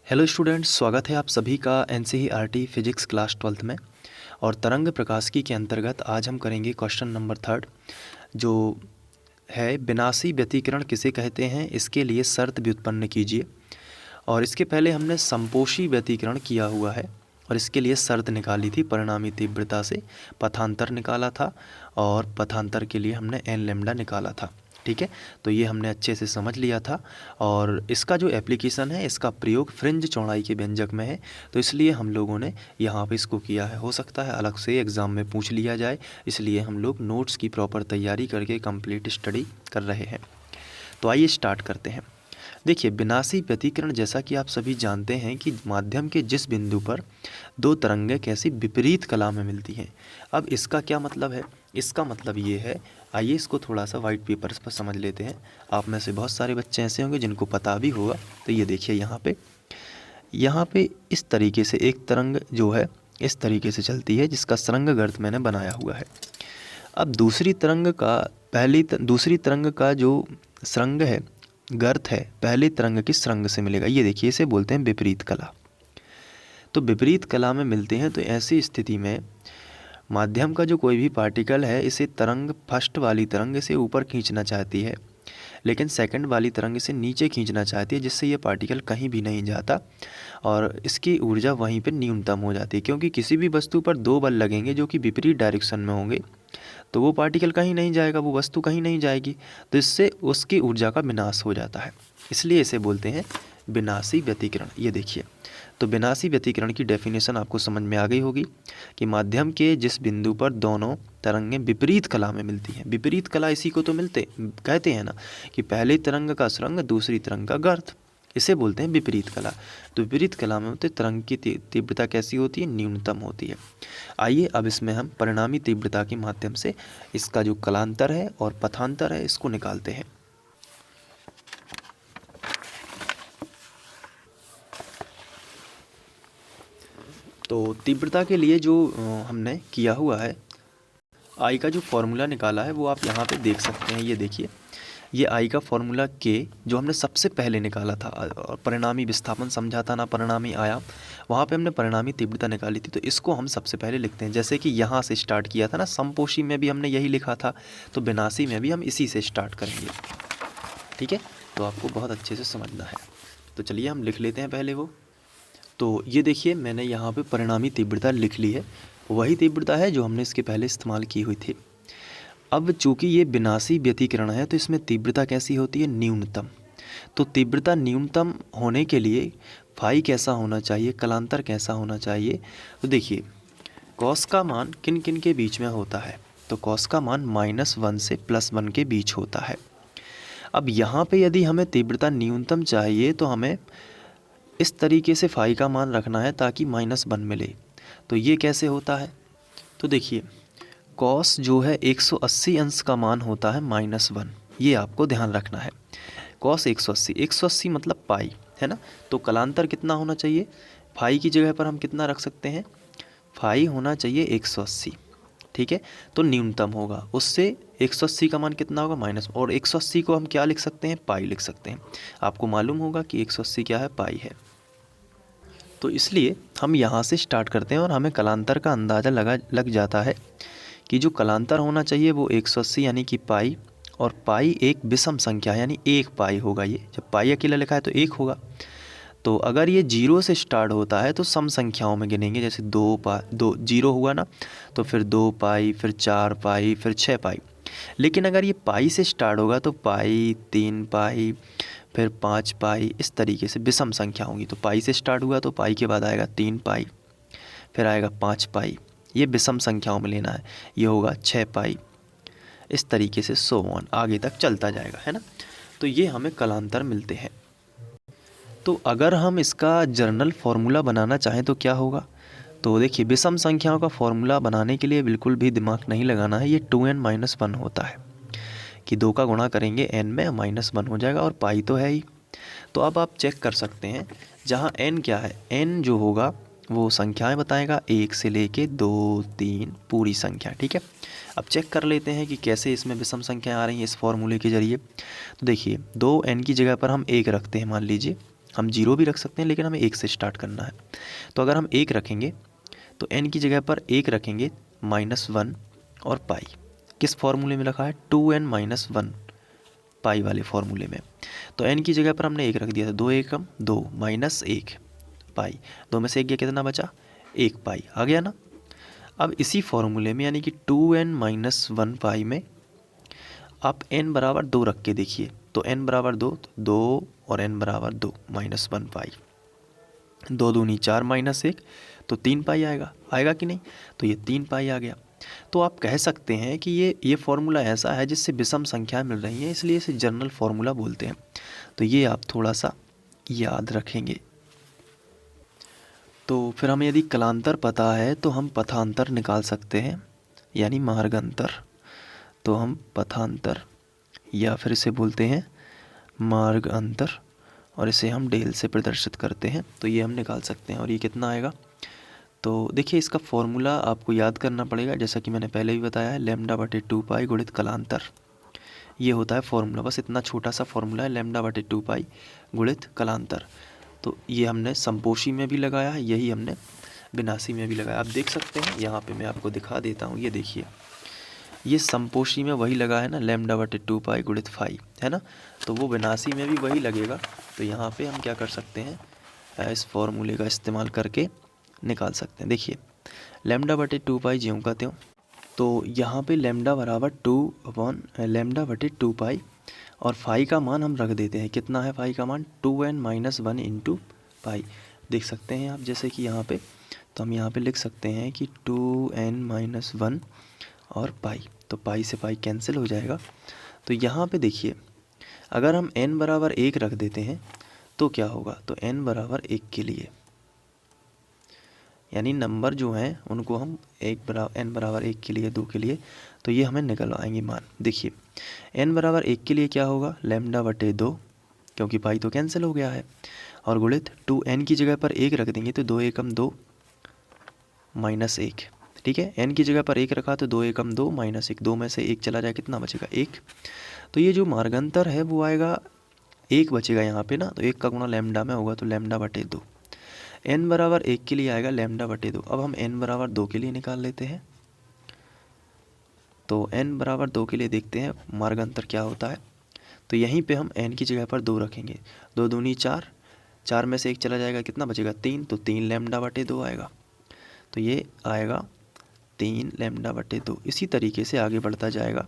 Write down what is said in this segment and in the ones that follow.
Hello students, स्वागत है आप सभी का एनसीईआरटी फिजिक्स क्लास 12th में। और तरंग प्रकाशिकी के अंतर्गत आज हम करेंगे क्वेश्चन नंबर 3 जो है विनाशी व्यतिकरण किसे कहते हैं, इसके लिए शर्त व्युत्पन्न कीजिए। और इसके पहले हमने समपोषी व्यतिकरण किया हुआ है और इसके लिए शर्त निकाली थी परिणामी तीव्रता से, पथांतर निकाला था और पथांतर के लिए हमने एन लैम्डा निकाला था। ठीक है, तो ये हमने अच्छे से समझ लिया था। और इसका जो एप्लीकेशन है, इसका प्रयोग फ्रिंज चौड़ाई के व्यंजक में है, तो इसलिए हम लोगों ने यहाँ पे इसको किया है। हो सकता है अलग से एग्ज़ाम में पूछ लिया जाए, इसलिए हम लोग नोट्स की प्रॉपर तैयारी करके कंप्लीट स्टडी कर रहे हैं। तो आइए स्टार्ट करते हैं। देखिए, विनाशी व्यतिकरण जैसा कि आप सभी जानते हैं कि माध्यम के जिस बिंदु पर दो तरंगें कैसी विपरीत कला में मिलती हैं। अब इसका क्या मतलब है? इसका मतलब ये है, आइए इसको थोड़ा सा वाइट पेपर्स पर समझ लेते हैं। आप में से बहुत सारे बच्चे ऐसे होंगे जिनको पता भी होगा। तो ये देखिए, यहाँ पे इस तरीके से एक तरंग जो है इस तरीके से चलती है, जिसका सुरंग गर्त मैंने बनाया हुआ है। अब दूसरी तरंग का जो सुरंग है, गर्त है, पहली तरंग की सुरंग से मिलेगा। ये देखिए, इसे बोलते हैं विपरीत कला। तो विपरीत कला में मिलते हैं, तो ऐसी स्थिति में माध्यम का जो कोई भी पार्टिकल है, इसे तरंग फर्स्ट वाली तरंग इसे ऊपर खींचना चाहती है, लेकिन सेकंड वाली तरंग इसे नीचे खींचना चाहती है, जिससे ये पार्टिकल कहीं भी नहीं जाता और इसकी ऊर्जा वहीं पर न्यूनतम हो जाती है। क्योंकि किसी भी वस्तु पर दो बल लगेंगे जो कि विपरीत डायरेक्शन में होंगे, तो वो पार्टिकल कहीं नहीं जाएगा, वो वस्तु कहीं नहीं जाएगी, तो इससे उसकी ऊर्जा का विनाश हो जाता है। इसलिए इसे बोलते हैं विनाशी व्यतिकरण। ये देखिए, तो विनाशी व्यतिकरण की डेफिनेशन आपको समझ में आ गई होगी कि माध्यम के जिस बिंदु पर दोनों तरंगें विपरीत कला में मिलती हैं। विपरीत कला इसी को तो कहते हैं ना, कि पहली तरंग का सुरंग, दूसरी तरंग का गर्त, इसे बोलते हैं विपरीत कला। तो विपरीत कला में होते तरंग की तीव्रता कैसी होती है? न्यूनतम होती है। आइए अब इसमें हम परिणामी तीव्रता के माध्यम से इसका जो कलांतर है और पथांतर है, इसको निकालते हैं। तो तीव्रता के लिए जो हमने किया हुआ है, आई का जो फॉर्मूला निकाला है वो आप यहाँ पे देख सकते हैं। ये देखिए, ये आई का फॉर्मूला के जो हमने सबसे पहले निकाला था और परिणामी विस्थापन समझा था ना, परिणामी आयाम, वहाँ पे हमने परिणामी तीव्रता निकाली थी। तो इसको हम सबसे पहले लिखते हैं, जैसे कि यहाँ से स्टार्ट किया था ना, समपोषी में भी हमने यही लिखा था, तो विनाशी में भी हम इसी से स्टार्ट करेंगे। ठीक है, तो आपको बहुत अच्छे से समझना है। तो चलिए हम लिख लेते हैं पहले वो। तो ये देखिए, मैंने यहाँ पे परिणामी तीव्रता लिख ली है, वही तीव्रता है जो हमने इसके पहले इस्तेमाल की हुई थी। अब चूंकि ये विनाशी व्यतिकरण है, तो इसमें तीव्रता कैसी होती है? न्यूनतम। तो तीव्रता न्यूनतम होने के लिए फाई कैसा होना चाहिए, कलांतर कैसा होना चाहिए? तो देखिए, कॉस का मान किन किन के बीच में होता है? तो कॉस का मान -1 से +1 के बीच होता है। अब यहाँ पे यदि हमें तीव्रता न्यूनतम चाहिए, तो हमें इस तरीके से फाई का मान रखना है ताकि -1 मिले। तो ये कैसे होता है? तो देखिए, कॉस जो है 180 अंश का मान होता है -1, ये आपको ध्यान रखना है। कॉस 180 मतलब पाई, है ना। तो कलांतर कितना होना चाहिए? फाई की जगह पर हम कितना रख सकते हैं? फाई होना चाहिए 180। ठीक है, तो न्यूनतम होगा, उससे 180 का मान कितना होगा? माइनस, और 180 को हम क्या लिख सकते हैं? पाई लिख सकते हैं। आपको मालूम होगा कि 180 क्या है? पाई है। तो इसलिए हम यहाँ से स्टार्ट करते हैं और हमें कलांतर का अंदाज़ा लग जाता है कि जो कलांतर होना चाहिए वो 180 यानी कि पाई, और पाई एक विषम संख्या है, यानी 1 पाई होगा। ये जब पाई अकेला लिखा है तो 1 होगा। तो अगर ये 0 से स्टार्ट होता है तो सम संख्याओं में गिनेंगे, जैसे 2 0 हुआ ना, तो फिर 2 पाई, फिर 4 पाई, फिर 6 पाई। लेकिन अगर ये पाई से स्टार्ट होगा तो पाई, 3 पाई, फिर 5 पाई, इस तरीके से विषम संख्या होंगी। तो पाई से स्टार्ट हुआ तो पाई के बाद आएगा 3 पाई, फिर आएगा 5 पाई, ये विषम संख्याओं में लेना है, ये होगा 6 पाई, इस तरीके से सो ऑन आगे तक चलता जाएगा, है ना। तो ये हमें कलांतर मिलते हैं। तो अगर हम इसका जर्नल फॉर्मूला बनाना चाहें तो क्या होगा? तो देखिए, विषम संख्याओं का फॉर्मूला बनाने के लिए बिल्कुल भी दिमाग नहीं लगाना है। ये 2n-1 होता है कि 2 का गुणा करेंगे n में, -1 हो जाएगा, और पाई तो है ही। तो अब आप चेक कर सकते हैं, जहाँ n क्या है, n जो होगा वो संख्याएं बताएगा 1 से लेके 2, 3 पूरी संख्या। ठीक है, अब चेक कर लेते हैं कि कैसे इसमें विषम संख्याएं आ रही हैं इस फॉर्मूले के जरिए। तो देखिए, 2n की जगह पर हम 1 रखते हैं, मान लीजिए, हम 0 भी रख सकते हैं, लेकिन हमें 1 से स्टार्ट करना है। तो अगर हम 1 रखेंगे तो n की जगह पर 1 रखेंगे -1 और पाई। किस फॉर्मूले में रखा है? 2n - 1 पाई वाले फॉर्मूले में। तो n की जगह पर हमने 1 रख दिया था, 2 एकम 2 -1 पाई, 2 में से 1 गया, कितना बचा? 1 पाई आ गया ना। अब इसी फॉर्मूले में यानी कि 2n - 1 पाई में आप n बराबर 2 रख के देखिए। तो n बराबर 2, तो 2 और n बराबर 2 -1 पाई, 2 दूनी 4 -1, तो 3 पाई आएगा कि नहीं? तो ये 3 पाई आ गया। तो आप कह सकते हैं कि ये फॉर्मूला ऐसा है जिससे विषम संख्याएं मिल रही हैं, इसलिए इसे जनरल फॉर्मूला बोलते हैं। तो ये आप थोड़ा सा याद रखेंगे। तो फिर हमें यदि कलांतर पता है तो हम पथांतर निकाल सकते हैं, यानी मार्ग अंतर। तो हम पथांतर या फिर इसे बोलते हैं मार्ग अंतर, और इसे हम डेल से प्रदर्शित करते हैं। तो ये हम निकाल सकते हैं। और ये कितना आएगा? तो देखिए, इसका फॉर्मूला आपको याद करना पड़ेगा, जैसा कि मैंने पहले भी बताया है, λ/2 पाई गुणित कलांतर। ये होता है फॉर्मूला, बस इतना छोटा सा फॉर्मूला है, λ/2 पाई गुणित कलांतर। तो ये हमने समपोशी में भी लगाया है, यही हमने विनाशी में भी लगाया। आप देख सकते हैं, यहाँ पे मैं आपको दिखा देता हूँ। ये देखिए, ये समपोशी में वही लगा है ना, λ/2 पाई गुणित फाई, है ना। तो वो विनाशी में भी वही लगेगा। तो यहाँ पे हम क्या कर सकते हैं, इस फॉर्मूले का इस्तेमाल करके निकाल सकते हैं। देखिए, λ/2 पाई ज्यों का त्यों। तो यहाँ पे लैम्डा बराबर 2/λ/2 पाई, और फाई का मान हम रख देते हैं। कितना है फाई का मान? 2n - 1 into pi. देख सकते हैं आप, जैसे कि यहाँ पे, तो हम यहाँ पे लिख सकते हैं कि 2n - 1 और पाई। तो पाई से पाई कैंसिल हो जाएगा। तो यहाँ पे देखिए, अगर हम n बराबर 1 रख देते हैं तो क्या होगा? तो n बराबर 1 के लिए, यानी नंबर जो हैं उनको हम n बराबर 1 के लिए, 2 के लिए, तो ये हमें निकल आएंगे मान। देखिए, n बराबर 1 के लिए क्या होगा? λ/2, क्योंकि पाई तो कैंसिल हो गया है, और गुणित 2n की जगह पर 1 रख देंगे तो 2 एकम 2 -1। ठीक है, n की जगह पर 1 रखा तो 2 एकम 2 -1, 2 में से 1 चला जाए, कितना बचेगा? 1। तो ये जो मार्गांतर है वो आएगा 1 बचेगा यहाँ पे ना, तो 1 का गुणा लैम्डा में होगा, तो λ/2। n बराबर 1 के लिए आएगा λ/2। अब हम n बराबर 2 के लिए निकाल लेते हैं। तो n बराबर 2 के लिए देखते हैं मार्गांतर क्या होता है। तो यहीं पे हम n की जगह पर 2 रखेंगे, 2 दूनी 4, 4 में से 1 चला जाएगा, कितना बचेगा? 3, तो 3 λ/2 आएगा। तो ये आएगा 3 λ/2। इसी तरीके से आगे बढ़ता जाएगा,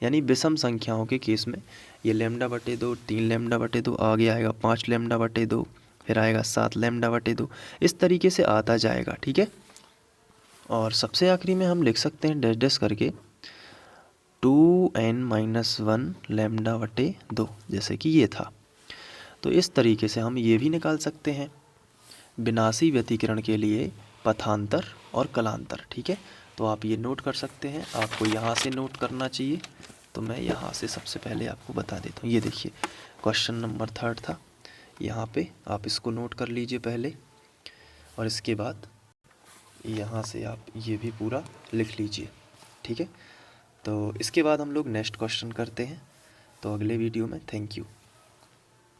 यानी विषम संख्याओं के केस में ये λ/2, 3 λ/2, आगे आएगा 5 λ/2, फिर आएगा 7 λ/2, इस तरीके से आता जाएगा। ठीक है, और सबसे आखिरी में हम लिख सकते हैं डैश डैश करके 2n - 1 λ/2, जैसे कि ये था। तो इस तरीके से हम ये भी निकाल सकते हैं विनाशी व्यतिकरण के लिए पथांतर और कलांतर। ठीक है, तो आप ये नोट कर सकते हैं, आपको यहाँ से नोट करना चाहिए। तो मैं यहाँ से सबसे पहले आपको बता देता हूँ। ये देखिए, क्वेश्चन नंबर 3 था, यहाँ पे आप इसको नोट कर लीजिए पहले, और इसके बाद यहाँ से आप ये भी पूरा लिख लीजिए। ठीक है, तो इसके बाद हम लोग नेक्स्ट क्वेश्चन करते हैं। तो अगले वीडियो में, थैंक यू।